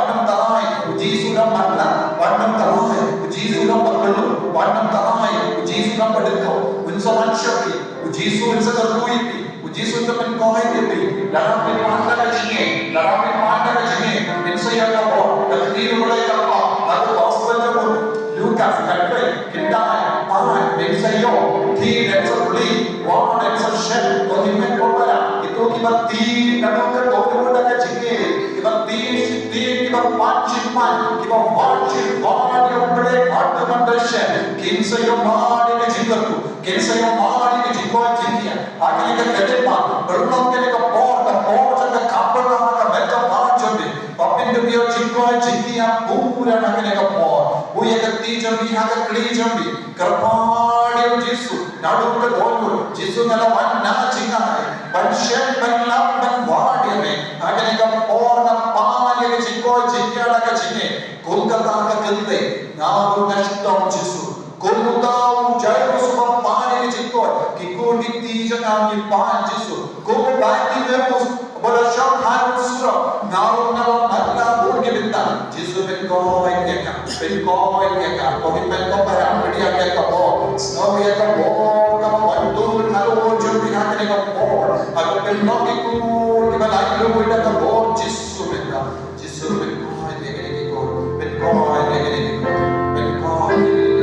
Wanam talay, Uji sulam matla. Wanam talay, Uji sulam pagkalu. Wanam talay, Uji sulam padito. Unsa man syaki, Uji sulam sa kaluiti. Uji sulam penkoy tipi. Larapin manda ka jinge, larapin manda ka jinge. Insaya ka bo, nakatiro mulay ka pa. Ako gospel na mo. Lucas katway, kinday, pahay, ensayo, thi densa puli, wa densa shed, to himen ko para. Ito kibati, nanong ka to mo na ka jinge. Kibati, sitti, kibang panchiman, kibang panchim, bani umpade, bani mandashe. Kinsayo mani ka jingaku, kinsayo mani ka jingwa jingiya. Agni ka kadepa, berulong ka por sa kapal na meta panchobi. Papin biyo jingwa jingiya, pura na ka por. Buya ka jambi haga kli jambi karpaadi jisu nadu ka dolu jisu nala wanna jinga ban shem ban lam ban wadi me agane ka por na paani ka jingo jinga ka jinge kolkata ka kante nadu nashtam jisu kolkata jai suba paani ka jingo ki ko dikti jana ki paan jisu ko baati me mus bola sham han sura nadu nala matla bol ke binta jisu ben ko ekeka ben ko ekeka ko ben ko para media ke ka bo snow ke ka bo ka bantu nalo jambi hakne ka bo ago ben no ki ku ki ba lai lo ita ka bo jisu ben ko ekeka ki ko ben ko ekeka ki ko ben ko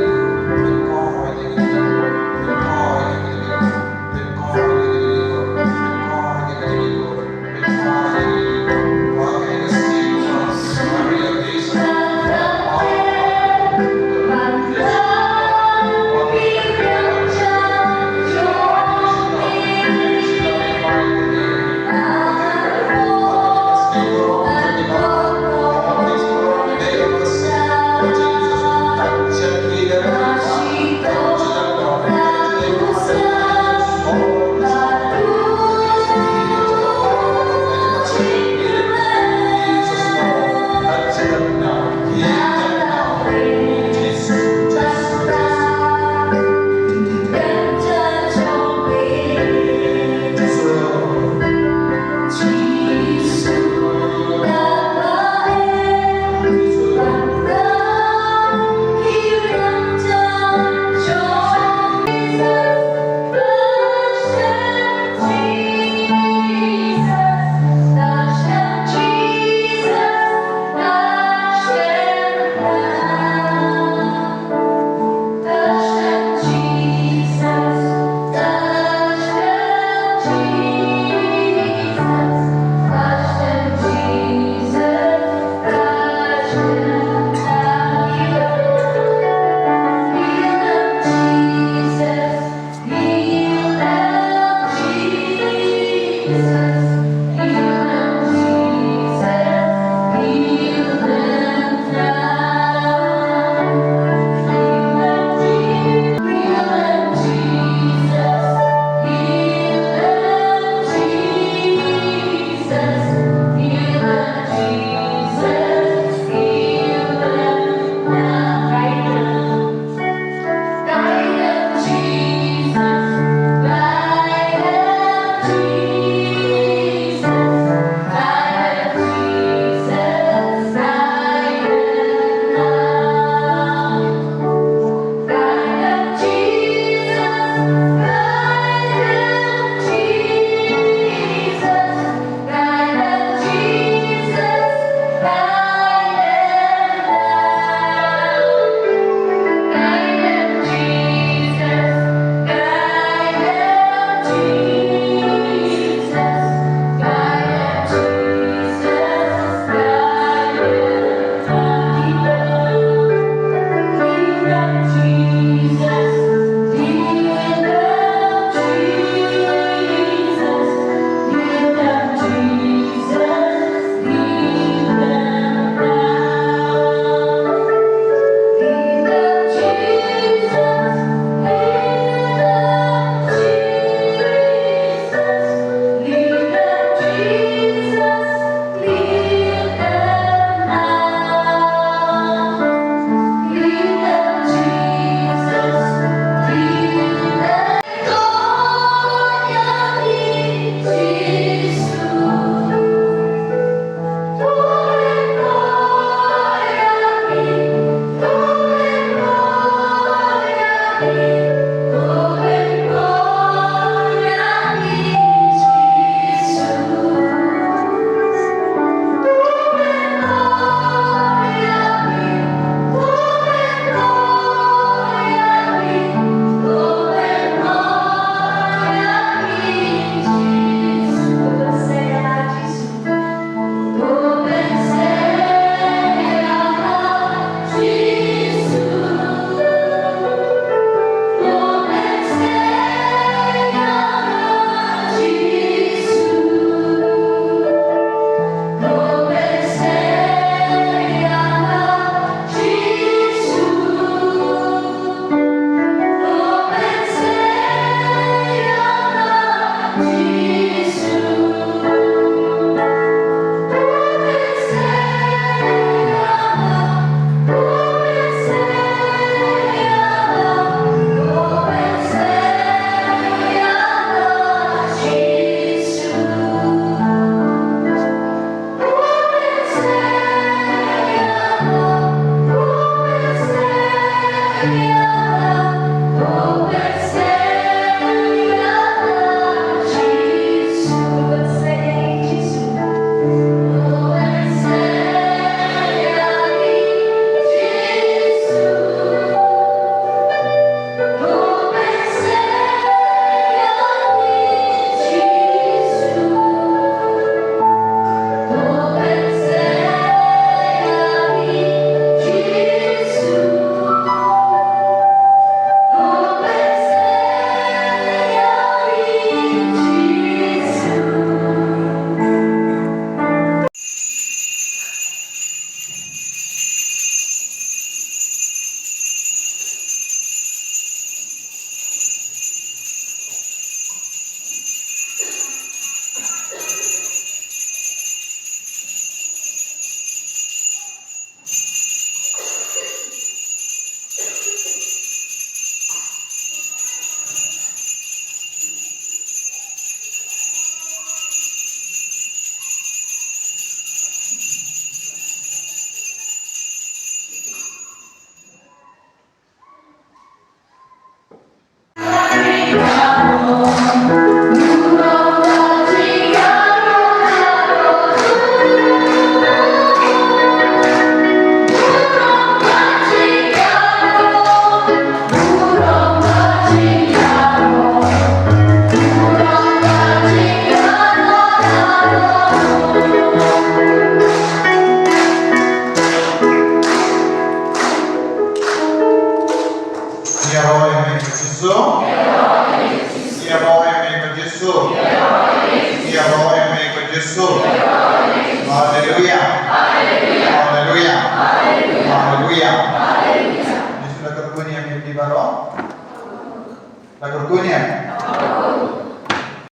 di baro? Lagu kunyah.